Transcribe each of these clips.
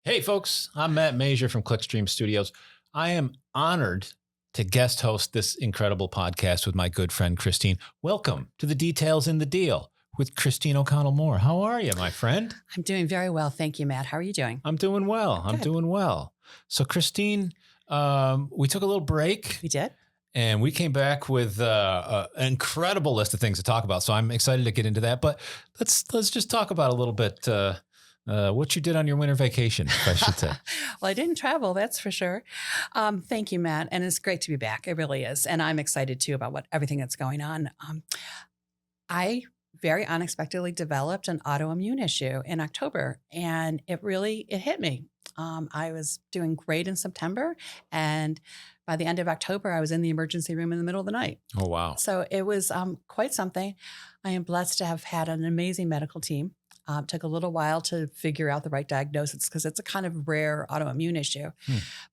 Hey folks, I'm Matt Major from Clickstream Studios. I am honored to guest host this incredible podcast with my good friend Christine. Welcome to The Details in the Deal with Christine O'Connell-Moore. How are you, my friend? I'm doing very well. Thank you, Matt. How are you doing? I'm doing well. Good. I'm doing well. So Christine, we took a little break. We did? And we came back with an incredible list of things to talk about. So I'm excited to get into that. But let's just talk about a little bit what you did on your winter vacation, if I should say. Well, I didn't travel, that's for sure. Thank you, Matt. And it's great to be back. It really is. And I'm excited, too, about everything that's going on. I very unexpectedly developed an autoimmune issue in October, and it hit me. I was doing great in September, and by the end of October, I was in the emergency room in the middle of the night. Oh, wow. So it was quite something. I am blessed to have had an amazing medical team. Took a little while to figure out the right diagnosis because it's a kind of rare autoimmune issue.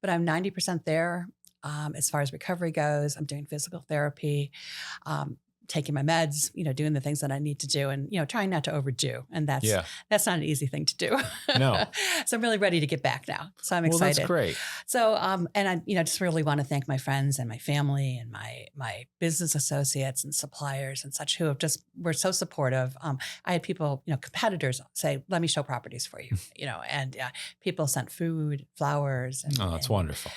But I'm 90% there as far as recovery goes. I'm doing physical therapy, taking my meds, doing the things that I need to do and, trying not to overdo. And that's not an easy thing to do. No. So I'm really ready to get back now. So I'm excited. Well, that's great. So, and I, just really want to thank my friends and my family and my business associates and suppliers and such who were so supportive. I had people, competitors say, let me show properties for you, and people sent food, flowers. That's wonderful.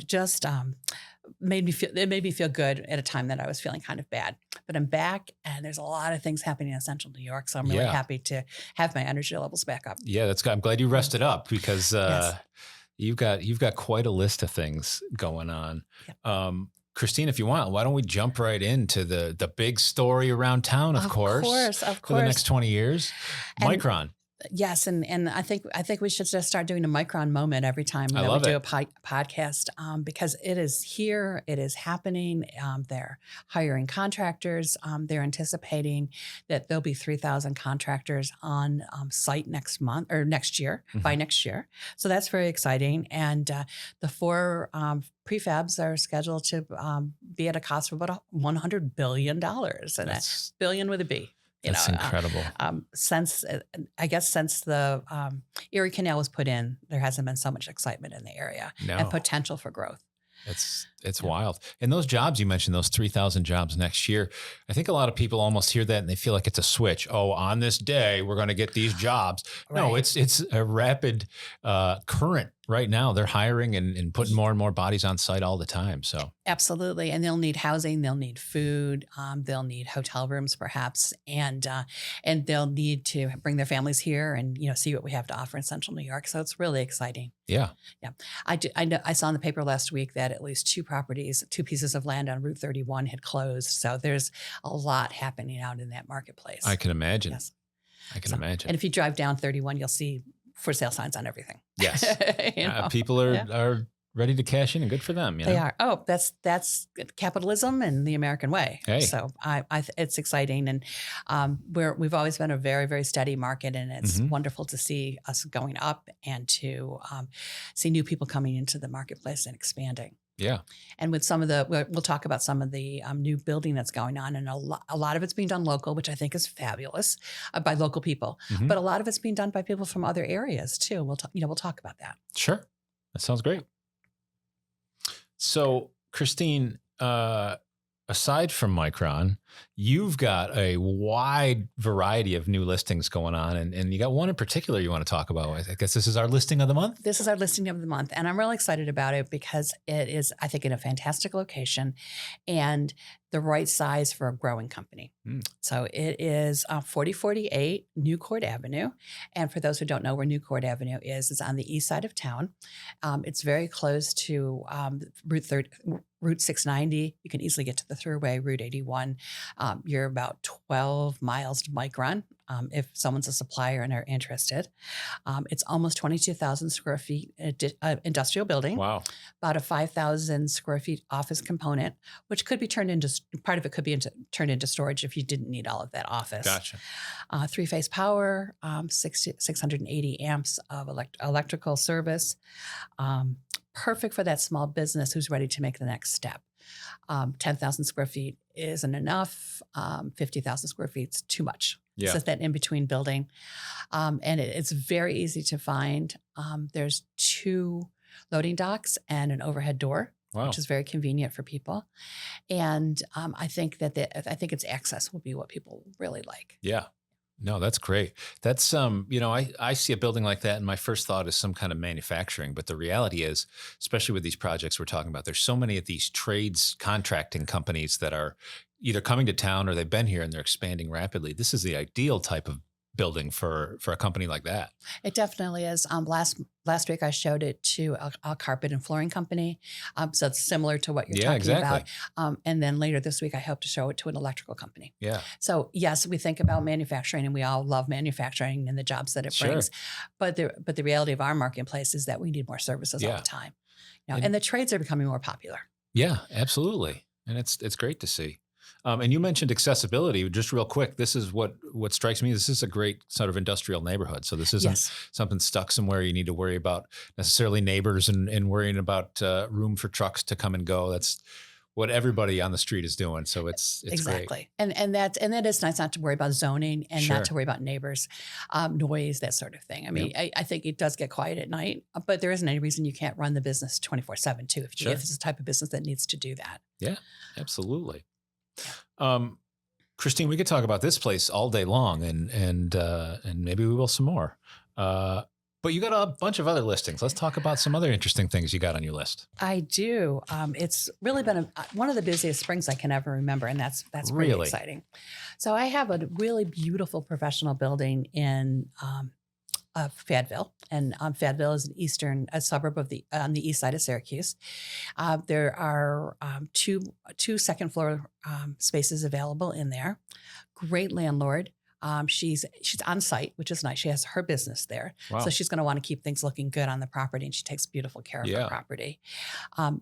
Just, it made me feel good at a time that I was feeling kind of bad. But I'm back, and there's a lot of things happening in Central New York, so I'm really happy to have my energy levels back up. Yeah, I'm glad you rested up because Yes. you've got quite a list of things going on. Yep. Christine, if you want, why don't we jump right into the big story around town? Of course, for the next 20 years, Micron. Yes, and I think we should just start doing a Micron Moment every time that we do a podcast because it is here, it is happening. They're hiring contractors. They're anticipating that there'll be 3,000 contractors on site next month or next year, by next year. So that's very exciting. And the 4 prefabs are scheduled to be at a cost of about $100 billion, and that's billion with a B. That's incredible. Since the Erie Canal was put in, there hasn't been so much excitement in the area and potential for growth. It's wild. And those jobs you mentioned, those 3,000 jobs next year, I think a lot of people almost hear that and they feel like it's a switch. Oh, on this day, we're going to get these jobs. Right. No, it's a rapid current right now. They're hiring and putting more and more bodies on site all the time. So absolutely. And they'll need housing, they'll need food, they'll need hotel rooms perhaps, and they'll need to bring their families here and, see what we have to offer in Central New York. So it's really exciting. Yeah. Yeah. I saw in the paper last week that at least 2 pieces of land on Route 31 had closed. So there's a lot happening out in that marketplace. I can imagine. Yes. I can imagine. And if you drive down 31, you'll see for sale signs on everything. Yes. People are ready to cash in, and good for them. They are. Oh, that's capitalism and the American way. Hey. So it's exciting. And we've always been a very, very steady market, and it's wonderful to see us going up and to see new people coming into the marketplace and expanding. Yeah. And with we'll talk about some of the new building that's going on, and a lot of it's being done local, which I think is fabulous by local people. But a lot of it's being done by people from other areas too. We'll talk about that. Sure, that sounds great. So, Christine, aside from Micron, you've got a wide variety of new listings going on, and you got one in particular you want to talk about. I guess this is our listing of the month? This is our listing of the month, and I'm really excited about it because it is, I think, in a fantastic location and the right size for a growing company. So it is 4048 New Coit Avenue. And for those who don't know where New Coit Avenue is, it's on the east side of town. It's very close to Route 690. You can easily get to the thruway, Route 81. You're about 12 miles to Micron if someone's a supplier and are interested. It's almost 22,000 square feet industrial building. Wow. About a 5,000 square feet office component, which could be turned into, part of it could be turned into storage if you didn't need all of that office. Gotcha. 3-phase power, 680 amps of electrical service. Perfect for that small business who's ready to make the next step. 10,000 square feet isn't enough. 50,000 square feet is too much. Yeah. So that in-between building. And it's very easy to find. There's 2 loading docks and an overhead door, Wow. which is very convenient for people. And I think that I think its access will be what people really like. Yeah. No, that's great. That's, I see a building like that and my first thought is some kind of manufacturing, but the reality is, especially with these projects we're talking about, there's so many of these trades contracting companies that are either coming to town or they've been here and they're expanding rapidly. This is the ideal type of building for a company like that. It definitely is. Last week I showed it to a carpet and flooring company. So it's similar to what you're talking about. And then later this week I hope to show it to an electrical company. Yeah. So yes, we think about manufacturing and we all love manufacturing and the jobs that it brings. But the reality of our marketplace is that we need more services all the time. And the trades are becoming more popular. Yeah, absolutely. And it's great to see. And you mentioned accessibility. Just real quick, this is what strikes me. This is a great sort of industrial neighborhood. So this isn't something stuck somewhere you need to worry about necessarily neighbors and worrying about room for trucks to come and go. That's what everybody on the street is doing. So it's exactly. great. And that is nice not to worry about zoning and not to worry about neighbors, noise, that sort of thing. I mean, I think it does get quiet at night, but there isn't any reason you can't run the business 24/7 too, if it's a type of business that needs to do that. Yeah, absolutely. Christine, we could talk about this place all day long and maybe we will some more. But you got a bunch of other listings. Let's talk about some other interesting things you got on your list. I do. It's really been one of the busiest springs I can ever remember, and that's really exciting. So I have a really beautiful professional building in Fayetteville, and Fayetteville is a suburb of on the east side of Syracuse. There are two second floor spaces available in there. Great landlord. She's on site, which is nice. She has her business there. Wow. So she's going to want to keep things looking good on the property, and she takes beautiful care of her property. All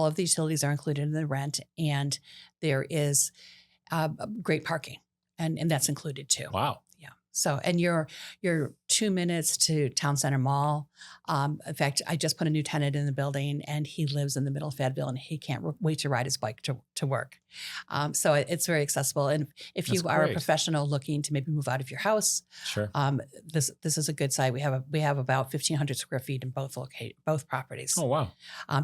of the utilities are included in the rent, and there is great parking, and that's included too. Wow. Yeah. So, and you're 2 minutes to Town Center Mall. In fact, I just put a new tenant in the building, and he lives in the middle of Fayetteville, and he can't wait to ride his bike to work. So it's very accessible. And if you are a professional looking to maybe move out of your house, this is a good site. We have about 1,500 square feet in both properties. Oh wow!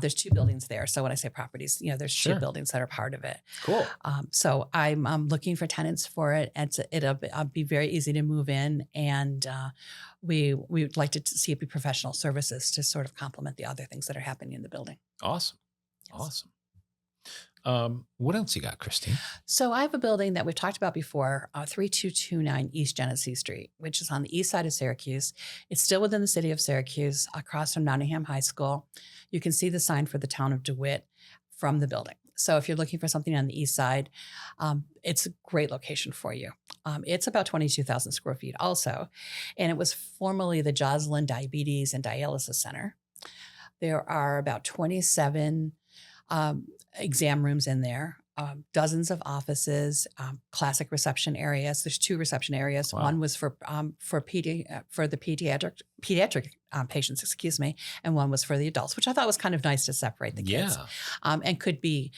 There's 2 buildings there. So when I say properties, there's 2 buildings that are part of it. Cool. So I'm looking for tenants for it, and it'll be very easy to move in, and we would like to see it be professional services to sort of complement the other things that are happening in the building. Awesome. Yes. Awesome. What else you got, Christine? So I have a building that we've talked about before, 3229 East Genesee Street, which is on the east side of Syracuse. It's still within the city of Syracuse, across from Nottingham High School. You can see the sign for the town of DeWitt from the building. So if you're looking for something on the east side, it's a great location for you. It's about 22,000 square feet also, and it was formerly the Joslin Diabetes and Dialysis Center. There are about 27 exam rooms in there, dozens of offices, classic reception areas. There's 2 reception areas. Wow. One was for the pediatric patients, and one was for the adults, which I thought was kind of nice to separate the kids. And could be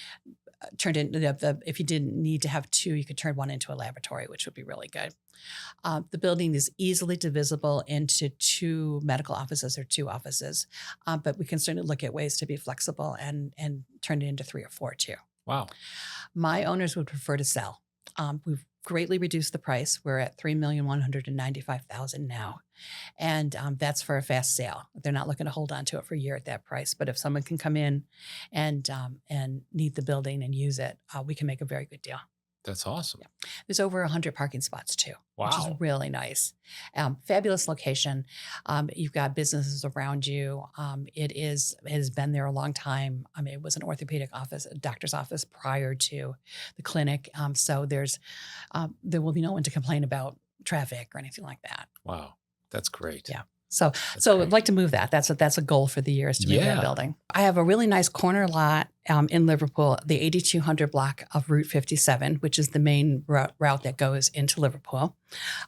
turned into if you didn't need to have 2, you could turn one into a laboratory, which would be really good. The building is easily divisible into 2 medical offices or 2 offices, but we can certainly look at ways to be flexible and turn it into 3 or 4 too. Wow. My owners would prefer to sell. We've greatly reduced the price. We're at $3,195,000 now. And that's for a fast sale. They're not looking to hold on to it for a year at that price. But if someone can come in and need the building and use it, we can make a very good deal. That's awesome. Yeah. There's over 100 parking spots too, wow. which is really nice. Fabulous location. You've got businesses around you. It has been there a long time. I mean, it was an orthopedic office, a doctor's office prior to the clinic. So there will be no one to complain about traffic or anything like that. Wow. That's great. Yeah. So I'd like to move that. That's a goal for the year is to move that building. I have a really nice corner lot in Liverpool, the 8200 block of Route 57, which is the main route that goes into Liverpool.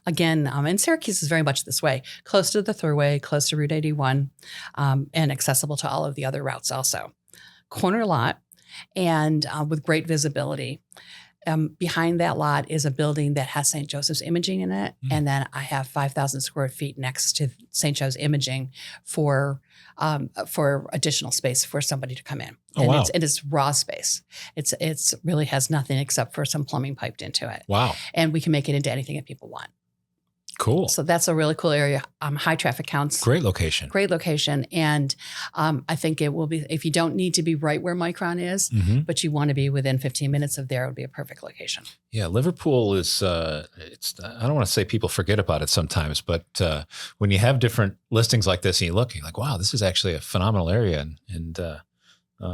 Again, and Syracuse is very much this way, close to the Thruway, close to Route 81, and accessible to all of the other routes also. Corner lot and with great visibility. behind that lot is a building that has St. Joseph's Imaging in it. And then I have 5,000 square feet next to St. Joe's Imaging for additional space for somebody to come in. Oh, and wow. it's raw space. It's really has nothing except for some plumbing piped into it. Wow. And we can make it into anything that people want. Cool. So that's a really cool area. High traffic counts. Great location. Great location. And I think it will be, if you don't need to be right where Micron is, but you want to be within 15 minutes of there, it would be a perfect location. Yeah, Liverpool is, I don't want to say people forget about it sometimes, but when you have different listings like this and you're like, wow, this is actually a phenomenal area. And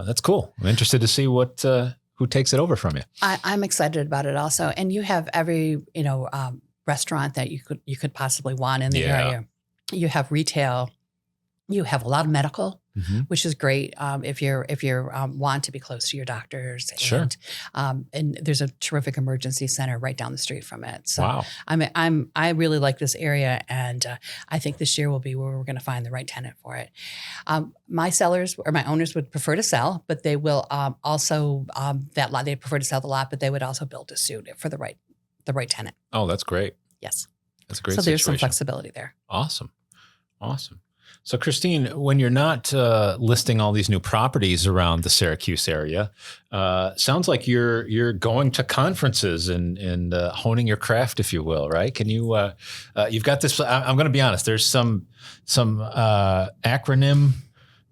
that's cool. I'm interested to see who takes it over from you. I'm excited about it also. And you have every, restaurant that you could possibly want in the area. You have retail. You have a lot of medical, which is great if you're want to be close to your doctors. Sure. And there's a terrific emergency center right down the street from it. So wow. I really like this area, and I think this year will be where we're going to find the right tenant for it. My sellers or my owners would prefer to sell, but they will also that lot. They prefer to sell the lot, but they would also build to suit for the right tenant. Oh, that's great. Yes. That's a great So there's situation. some flexibility there. Awesome. So Christine, when you're not listing all these new properties around the Syracuse area, sounds like you're going to conferences and honing your craft, if you will, right? Can you, you've got this, I'm going to be honest, there's some acronym,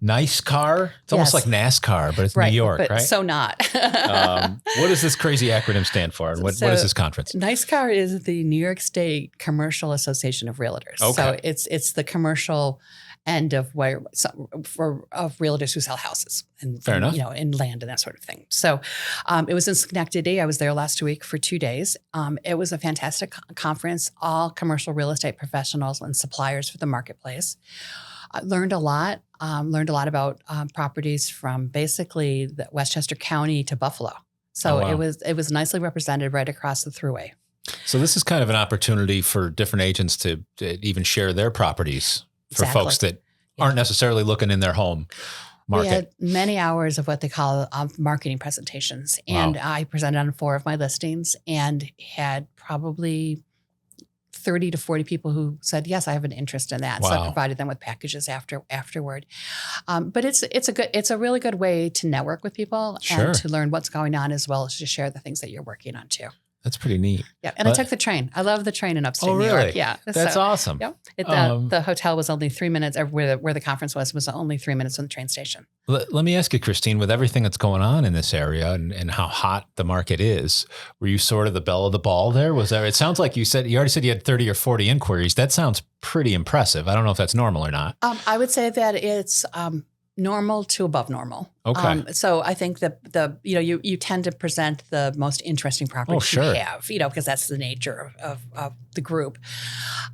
NYSCAR. It's almost like NASCAR, but it's New York, but right? So not. What does this crazy acronym stand for? And what is this conference? NYSCAR is the New York State Commercial Association of Realtors. Okay. So it's the commercial end of of realtors who sell houses and fair enough, and land and that sort of thing. So it was in Schenectady. I was there last week for 2 days. It was a fantastic conference, all commercial real estate professionals and suppliers for the marketplace. I learned a lot about properties from basically the Westchester County to Buffalo. So wow. it was nicely represented right across the throughway. So this is kind of an opportunity for different agents to even share their properties for folks that aren't necessarily looking in their home market. We had many hours of what they call marketing presentations. And I presented on 4 of my listings and had probably 30 to 40 people who said, yes, I have an interest in that. Wow. So I provided them with packages afterward. But it's a really good way to network with people and to learn what's going on, as well as to share the things that you're working on too. That's pretty neat. Yeah. And I took the train. I love the train in upstate New York. Yeah. That's awesome. Yep. The hotel was only 3 minutes, where the conference was only 3 minutes from the train station. Let me ask you, Christine, with everything that's going on in this area and how hot the market is, were you sort of the belle of the ball there? It sounds like you already said you had 30 or 40 inquiries. That sounds pretty impressive. I don't know if that's normal or not. I would say that it's normal to above normal. Okay. So I think that you tend to present the most interesting properties you have, because that's the nature of the group.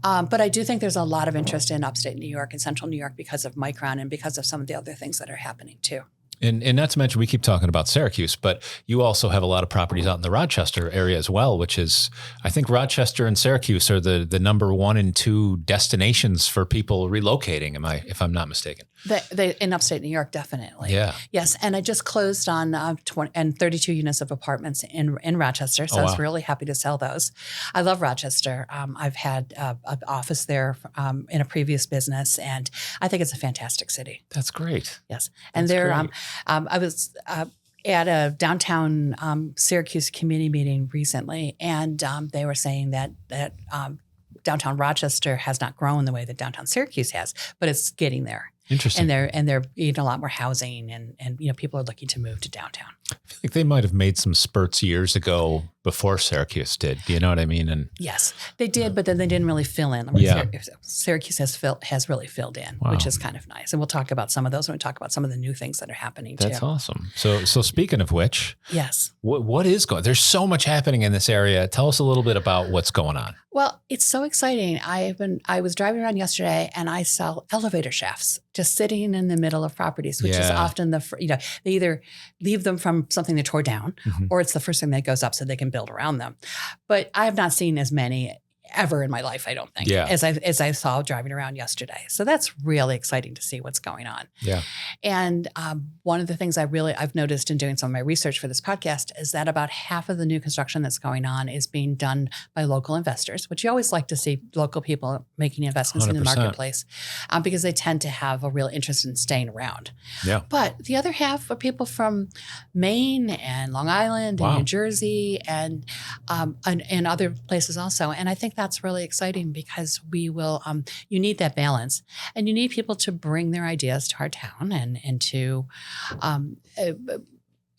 But I do think there's a lot of interest in upstate New York and central New York because of Micron and because of some of the other things that are happening too. And not to mention, we keep talking about Syracuse, but you also have a lot of properties out in the Rochester area as well, which is, I think Rochester and Syracuse are the number 1 and 2 destinations for people relocating. If I'm not mistaken? In upstate New York, definitely. Yeah. Yes. And I just closed on 32 units of apartments in Rochester. So I was really happy to sell those. I love Rochester. I've had an office there in a previous business, and I think it's a fantastic city. That's great. Yes. And I was at a downtown Syracuse community meeting recently, and they were saying that downtown Rochester has not grown the way that downtown Syracuse has, but it's getting there. Interesting. And they're a lot more housing, and people are looking to move to downtown. I feel like they might have made some spurts years ago before Syracuse did. Do you know what I mean? And yes, they did, but then they didn't really fill in. Syracuse has really filled in, which is kind of nice. And we'll talk about some of those when we talk about some of the new things that are happening too. That's awesome. So speaking of which, yes, what is going? There's so much happening in this area. Tell us a little bit about what's going on. Well, it's so exciting. I was driving around yesterday and I saw elevator shafts just sitting in the middle of properties, which is often they either leave them from something they tore down, or it's the first thing that goes up so they can build around them. But I have not seen as many ever in my life, I don't think, Yeah. as I saw driving around yesterday. So that's really exciting to see what's going on. Yeah. And one of the things I've noticed in doing some of my research for this podcast is that about half of the new construction that's going on is being done by local investors, which you always like to see local people making investments in the 100%. marketplace because they tend to have a real interest in staying around. Yeah. But the other half are people from Maine and Long Island and Wow. New Jersey and other places also. And I think that's really exciting because we will, you need that balance, and you need people to bring their ideas to our town and to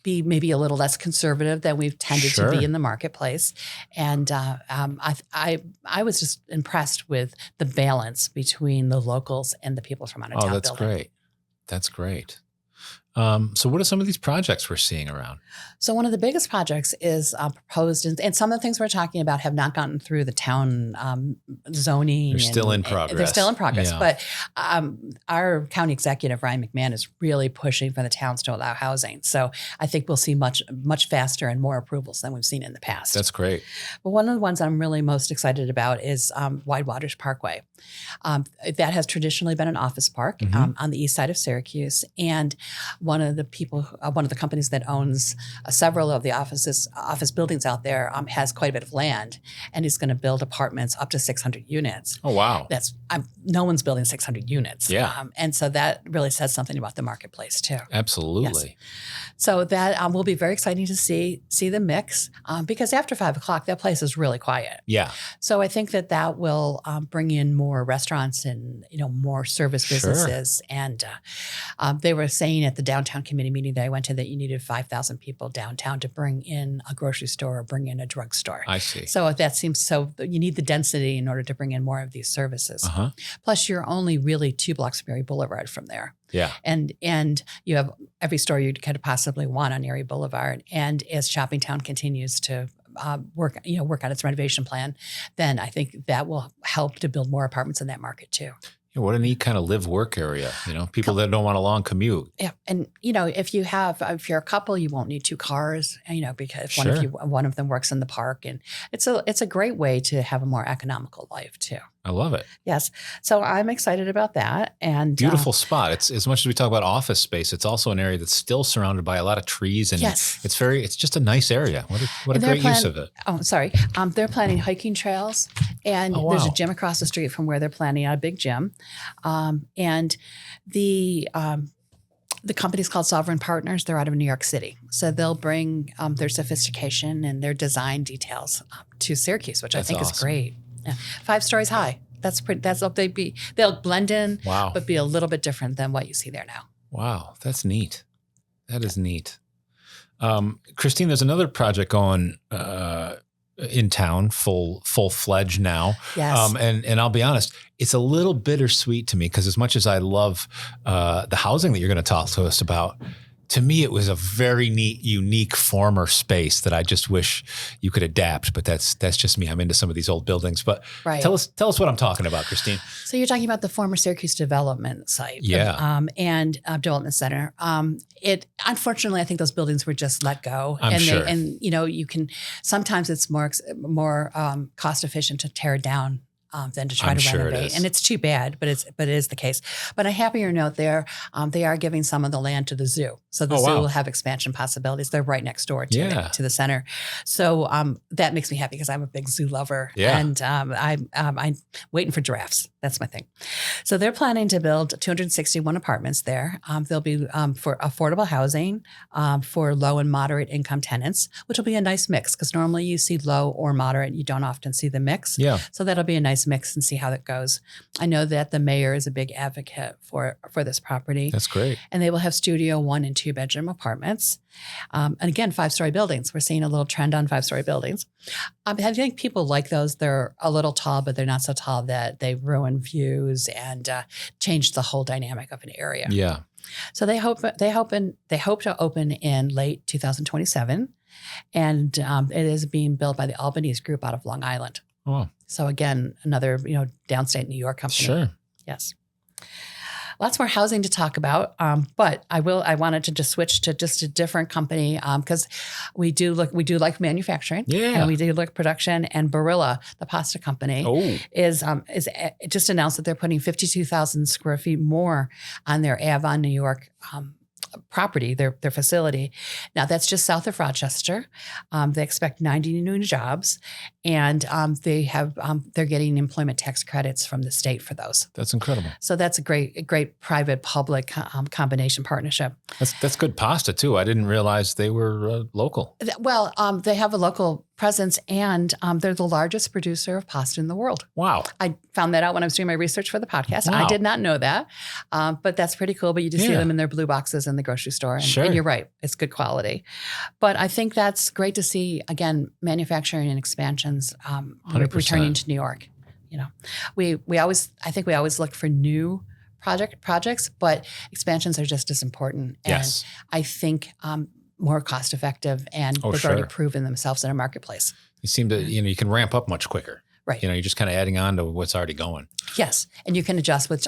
be maybe a little less conservative than we've tended to be in the marketplace. And I was just impressed with the balance between the locals and the people from out of town. Oh, that's great. That's great. So what are some of these projects we're seeing around? So one of the biggest projects is proposed, and some of the things we're talking about have not gotten through the town zoning. They're still in progress. They're still in progress. Yeah. But our county executive, Ryan McMahon, is really pushing for the towns to allow housing. So I think we'll see much faster and more approvals than we've seen in the past. That's great. But one of the ones I'm really most excited about is Wide Waters Parkway. That has traditionally been an office park on the east side of Syracuse. And one of the companies that owns several of the office buildings out there has quite a bit of land, and is going to build apartments up to 600 units. Oh, wow. No one's building 600 units. Yeah. And so that really says something about the marketplace too. Absolutely. Yes. So that will be very exciting to see the mix because after 5 o'clock, that place is really quiet. Yeah. So I think that will bring in more restaurants and more service businesses. And they were saying at the downtown committee meeting that I went to that you needed 5,000 people downtown to bring in a grocery store or bring in a drugstore. I see. So that seems you need the density in order to bring in more of these services. Plus, you're only really 2 blocks from Erie Boulevard from there. Yeah. And you have every store you could possibly want on Erie Boulevard. And as Shoppingtown continues to work on its renovation plan, then I think that will help to build more apartments in that market too. Yeah, what a neat kind of live-work area. People that don't want a long commute. Yeah, and if you're a couple, you won't need 2 cars. Because one of them works in the park, and it's a great way to have a more economical life too. I love it. Yes, so I'm excited about that. And beautiful spot. It's as much as we talk about office space, it's also an area that's still surrounded by a lot of trees, and it's just a nice area. What a great use of it. Oh, sorry. They're planning hiking trails, and there's a gym across the street from where they're planning a big gym, and the company's called Sovereign Partners. They're out of New York City. So they'll bring their sophistication and their design details to Syracuse, which I think is great. Yeah. 5 stories high. That's what they'd be. They'll blend in, but be a little bit different than what you see there now. Wow. That's neat. That is neat. Christine, there's another project going in town, full-fledged now. Yes. And I'll be honest, it's a little bittersweet to me because as much as I love the housing that you're going to talk to us about, to me, it was a very neat, unique former space that I just wish you could adapt. But that's just me. I'm into some of these old buildings. But tell us what I'm talking about, Christine. So you're talking about the former Syracuse Development Site, and Development Center. Unfortunately, I think those buildings were just let go. I'm sure. You can sometimes it's more cost efficient to tear it down than to try to renovate. And it's too bad, but it is the case. But a happier note there, they are giving some of the land to the zoo. So the zoo will have expansion possibilities. They're right next door to the center. So that makes me happy because I'm a big zoo lover. Yeah. And I'm waiting for giraffes. That's my thing. So they're planning to build 261 apartments there. They'll be for affordable housing for low and moderate income tenants, which will be a nice mix because normally you see low or moderate. You don't often see the mix. Yeah. So that'll be a nice mix and see how that goes. I know that the mayor is a big advocate for this property. That's great. And they will have studio 1 and 2 bedroom apartments. And again, 5-story buildings. We're seeing a little trend on 5-story buildings. I think people like those. They're a little tall, but they're not so tall that they ruin views and change the whole dynamic of an area. Yeah. So they hope to open in late 2027, and it is being built by the Albanese Group out of Long Island. Oh. So again, another downstate New York company. Sure. Yes. lots more housing to talk about. But I wanted to just switch to just a different company because we do like manufacturing. Yeah. And we do like production. And Barilla, the pasta company, is just announced that they're putting 52,000 square feet more on their Avon, New York property, their facility. Now that's just south of Rochester. They expect 90 new jobs, and they're getting employment tax credits from the state for those. That's incredible. So that's a great private public combination partnership. That's good pasta too. I didn't realize they were local. Well, they have a local presence, and they're the largest producer of pasta in the world. Wow. I found that out when I was doing my research for the podcast. Wow. I did not know that, but that's pretty cool. But you just see them in their blue boxes in the grocery store. And you're right. It's good quality. But I think that's great to see, again, manufacturing and expansions returning to New York. We always look for new projects, but expansions are just as important. And I think more cost effective, and they've already proven themselves in a marketplace. You seem to, you can ramp up much quicker. Right. You're just kind of adding on to what's already going. Yes. And you can adjust with,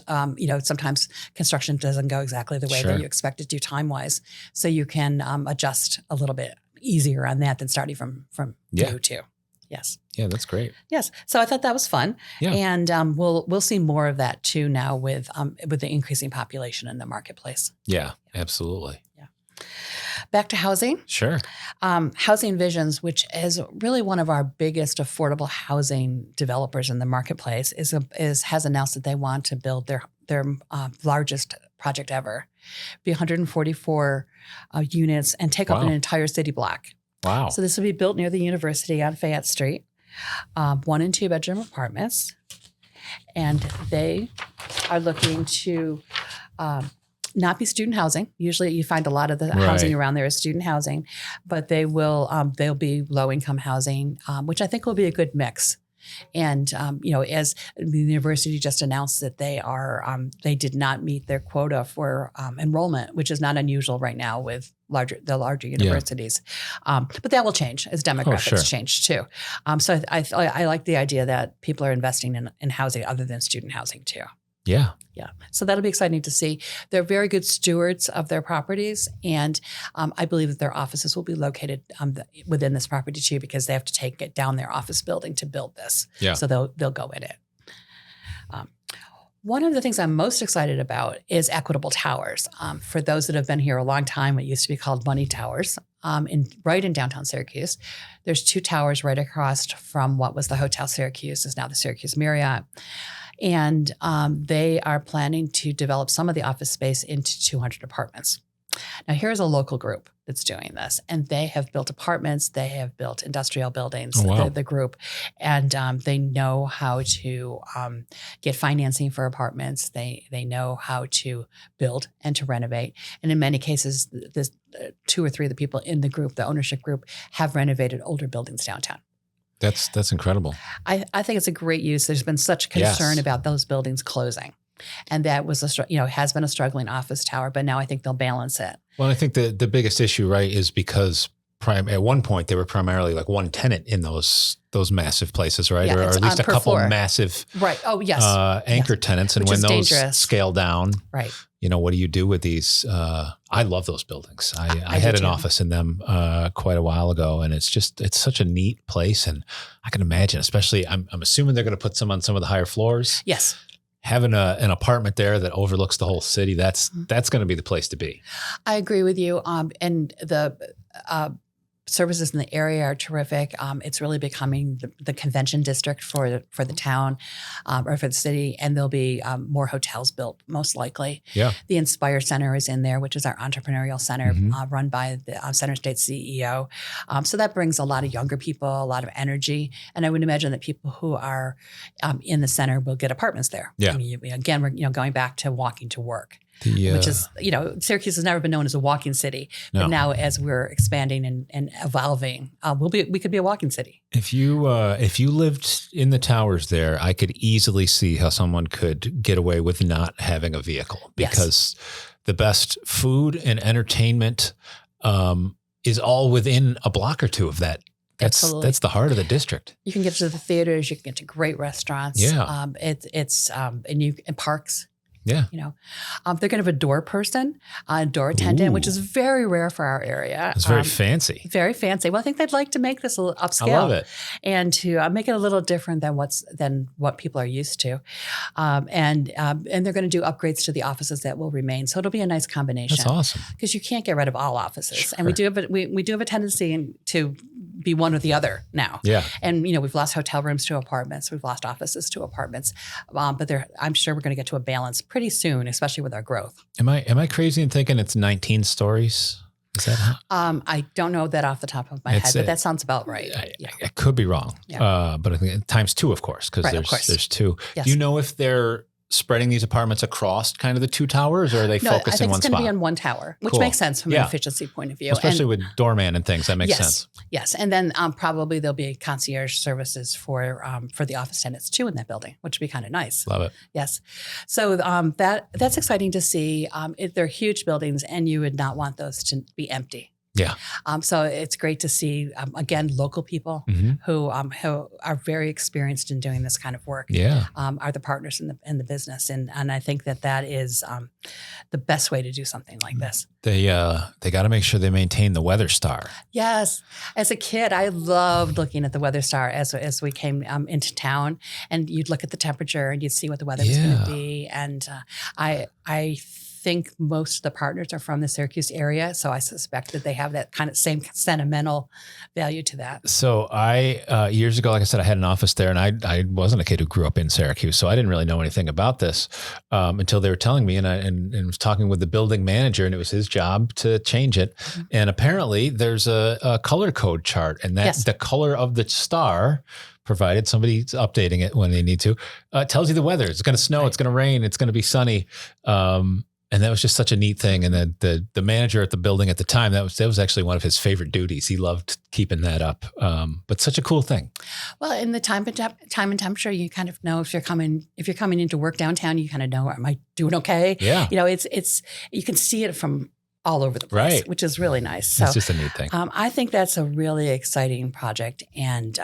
sometimes construction doesn't go exactly the way that you expect it to time-wise. So you can adjust a little bit easier on that than starting from new too. Yes. Yeah, that's great. Yes. So I thought that was fun. Yeah. And we'll see more of that too now with the increasing population in the marketplace. Yeah, absolutely. Yeah. Back to housing. Sure. Housing Visions, which is really one of our biggest affordable housing developers in the marketplace, has announced that they want to build their largest project ever, be 144 units, and take up an entire city block. Wow. So this will be built near the university on Fayette Street, 1 and 2 bedroom apartments, and they are looking to not be student housing. Usually you find a lot of the housing around there is student housing, but they'll be low income housing, which I think will be a good mix. And, as the university just announced that they did not meet their quota for enrollment, which is not unusual right now with the larger universities. But that will change as demographics change too. So I like the idea that people are investing in housing other than student housing too. Yeah. Yeah. So that'll be exciting to see. They're very good stewards of their properties. And I believe that their offices will be located within this property too, because they have to take it down their office building to build this. Yeah. So they'll go in it. One of the things I'm most excited about is Equitable Towers. For those that have been here a long time, it used to be called Money Towers. Right in downtown Syracuse. There's 2 towers right across from what was the Hotel Syracuse, is now the Syracuse Marriott. And they are planning to develop some of the office space into 200 apartments. Now, here's a local group that's doing this, and they have built apartments. They have built industrial buildings, the group, and they know how to get financing for apartments. They know how to build and to renovate. And in many cases, 2 or 3 of the people in the group, the ownership group, have renovated older buildings downtown. That's incredible. I think it's a great use. There's been such concern about those buildings closing. And that was has been a struggling office tower, but now I think they'll balance it. Well, I think the biggest issue, right, is because at one point they were primarily like one tenant in those massive places, right? Yeah, or at least a couple massive anchor tenants. And when those scale down, right. What do you do with these? I love those buildings. I had an office in them quite a while ago, and it's such a neat place. And I can imagine, especially, I'm assuming they're going to put some on some of the higher floors. Yes. Having an apartment there that overlooks the whole city, that's going to be the place to be. I agree with you. And the services in the area are terrific. It's really becoming the convention district for the town or for the city, and there'll be more hotels built, most likely. Yeah. The Inspire Center is in there, which is our entrepreneurial center run by the Center State CEO. So that brings a lot of younger people, a lot of energy, and I would imagine that people who are in the center will get apartments there. Yeah. I mean, again, we're going back to walking to work. Which is, Syracuse has never been known as a walking city, but now as we're expanding and evolving, we could be a walking city. If you lived in the towers there, I could easily see how someone could get away with not having a vehicle, because the best food and entertainment is all within a block or 2 of that. That's the heart of the district. You can get to the theaters, you can get to great restaurants. Yeah, and parks. Yeah. They're going to have a door person, a door attendant, which is very rare for our area. It's very fancy. Very fancy. Well, I think they'd like to make this a little upscale. I love it. And to make it a little different than what people are used to. And they're going to do upgrades to the offices that will remain. So it'll be a nice combination. That's awesome. Because you can't get rid of all offices. Sure. And we do have a tendency to be one or the other now. Yeah. And, we've lost hotel rooms to apartments. We've lost offices to apartments. But I'm sure we're going to get to a balance pretty soon, especially with our growth. Am I crazy in thinking it's 19 stories? Is that how? I don't know that off the top of my head, but that sounds about right. I could be wrong. Yeah. But I think times 2, of course, because there's 2. Yes. Do you know if they're spreading these apartments across kind of the 2 towers, or are they focused in one spot? I think it's going to be on one tower, which makes sense from an efficiency point of view. Especially with doorman and things, that makes sense. Yes, and then probably there'll be concierge services for the office tenants too in that building, which would be kind of nice. Love it. Yes, so that's exciting to see. They're huge buildings, and you would not want those to be empty. Yeah. So it's great to see, again, local people who are very experienced in doing this kind of work. Yeah. Are the partners in the business. And I think that is the best way to do something like this. They got to make sure they maintain the Weather Star. As a kid, I loved looking at the Weather Star as we came into town, and you'd look at the temperature and you'd see what the weather was going to be. And I think most of the partners are from the Syracuse area, so I suspect that they have that kind of same sentimental value to that. So I years ago, like I said, I had an office there, and I wasn't a kid who grew up in Syracuse, so I didn't really know anything about this until they were telling me, and I was talking with the building manager, and it was his job to change it. And apparently, there's a color code chart, and that the color of the star, provided somebody's updating it when they need to, tells you the weather. It's going to snow. Right. It's going to rain. It's going to be sunny. And that was just such a neat thing. And then the manager at the building at the time, that was actually one of his favorite duties. He loved keeping that up. But such a cool thing. Well, in the time and temperature, you kind of know if you're coming into work downtown, you kind of know, am I doing okay? Yeah. It's you can see it from all over the place, which is really nice. So it's just a neat thing. I think that's a really exciting project, and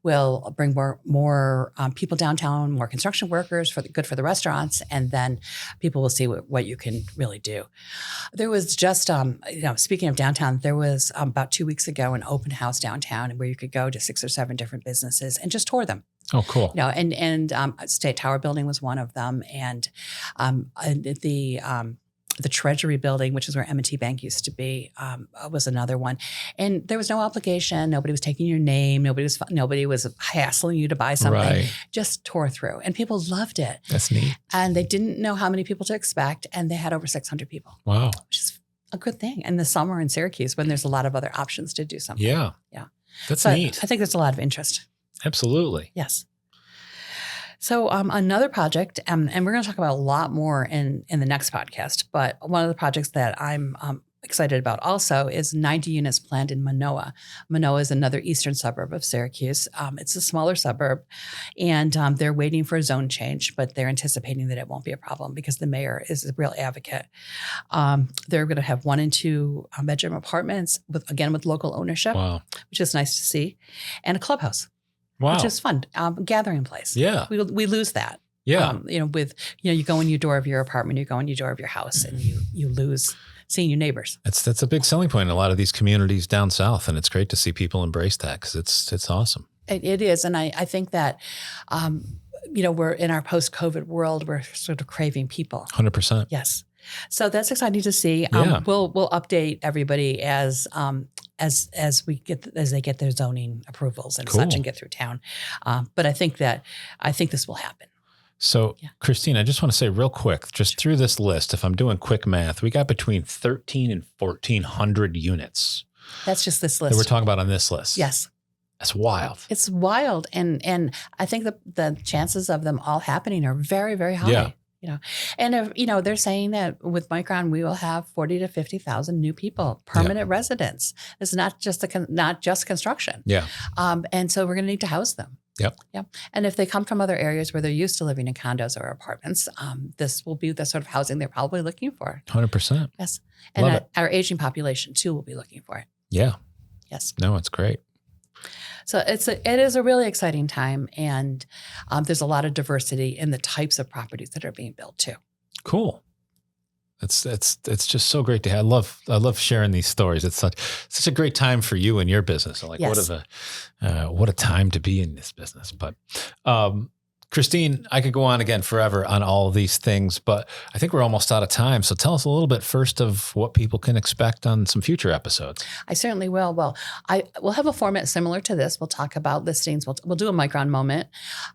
will bring more people downtown, more construction workers, good for the restaurants, and then people will see what you can really do. There was just, speaking of downtown, there was about 2 weeks ago an open house downtown where you could go to 6 or 7 different businesses and just tour them. Oh, cool. And State Tower Building was one of them, and the Treasury Building, which is where M&T Bank used to be, was another one. And there was no obligation. Nobody was taking your name. Nobody was hassling you to buy something. Right. Just tore through. And people loved it. That's neat. And they didn't know how many people to expect. And they had over 600 people. Wow. Which is a good thing. In the summer in Syracuse, when there's a lot of other options to do something. Yeah. Yeah. That's neat. I think there's a lot of interest. Absolutely. Yes. So another project, and we're going to talk about a lot more in the next podcast, but one of the projects that I'm excited about also is 90 units planned in Minoa. Minoa is another eastern suburb of Syracuse. It's a smaller suburb, and they're waiting for a zone change, but they're anticipating that it won't be a problem because the mayor is a real advocate. They're going to have 1 and 2 bedroom apartments with local ownership, which is nice to see, and a clubhouse. Wow. Which is fun. Gathering place. Yeah. We lose that. Yeah. You go in your door of your apartment, you go in your door of your house, and you lose seeing your neighbors. That's a big selling point in a lot of these communities down south. And it's great to see people embrace that because it's awesome. It is. And I think that, we're in our post-COVID world, we're sort of craving people. 100%. Yes. So that's exciting to see. Yeah. We'll update everybody as they get their zoning approvals and such and get through town. But I think this will happen. So, Christine, I just want to say real quick, just through this list, if I'm doing quick math, we got between 13 and 1,400 units. That's just this list that we're talking about on this list. Yes. That's wild. It's wild, and I think the chances of them all happening are very, very high. Yeah. And if, they're saying that with Micron, we will have 40 to 50,000 new people, permanent residents. It's not just construction. Yeah. And so we're going to need to house them. Yep. Yep. And if they come from other areas where they're used to living in condos or apartments, this will be the sort of housing they're probably looking for. 100%. Yes. And our aging population too will be looking for it. Yeah. Yes. No, it's great. So it is a really exciting time, and there's a lot of diversity in the types of properties that are being built too. Cool. It's just so great to have. I love sharing these stories. It's such a great time for you and your business. Like Yes. what a time to be in this business. But Christine, I could go on again forever on all of these things, but I think we're almost out of time. So tell us a little bit first of what people can expect on some future episodes. I certainly will. Well, we'll have a format similar to this. We'll talk about listings. We'll do a Micron Moment.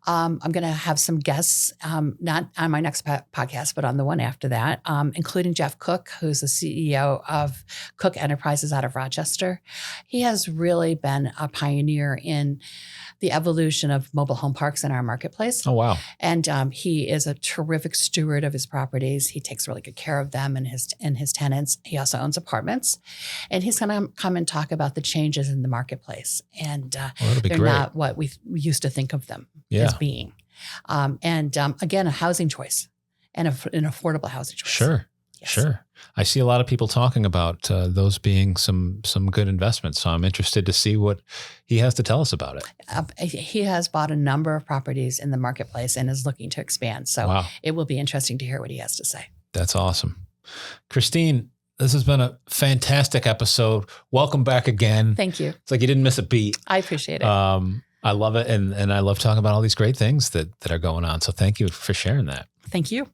I'm going to have some guests, not on my next podcast, but on the one after that, including Jeff Cook, who's the CEO of Cook Enterprises out of Rochester. He has really been a pioneer in the evolution of mobile home parks in our marketplace. Oh, wow. And he is a terrific steward of his properties. He takes really good care of them and his tenants. He also owns apartments. And he's going to come and talk about the changes in the marketplace. And that'll be they're great. not what we used to think of them as being. Again, a housing choice and an affordable housing choice. Sure. Yes. Sure. I see a lot of people talking about those being some good investments. So I'm interested to see what he has to tell us about it. He has bought a number of properties in the marketplace and is looking to expand. So It will be interesting to hear what he has to say. That's awesome. Christine, this has been a fantastic episode. Welcome back again. Thank you. It's like you didn't miss a beat. I appreciate it. I love it. And I love talking about all these great things that are going on. So thank you for sharing that. Thank you.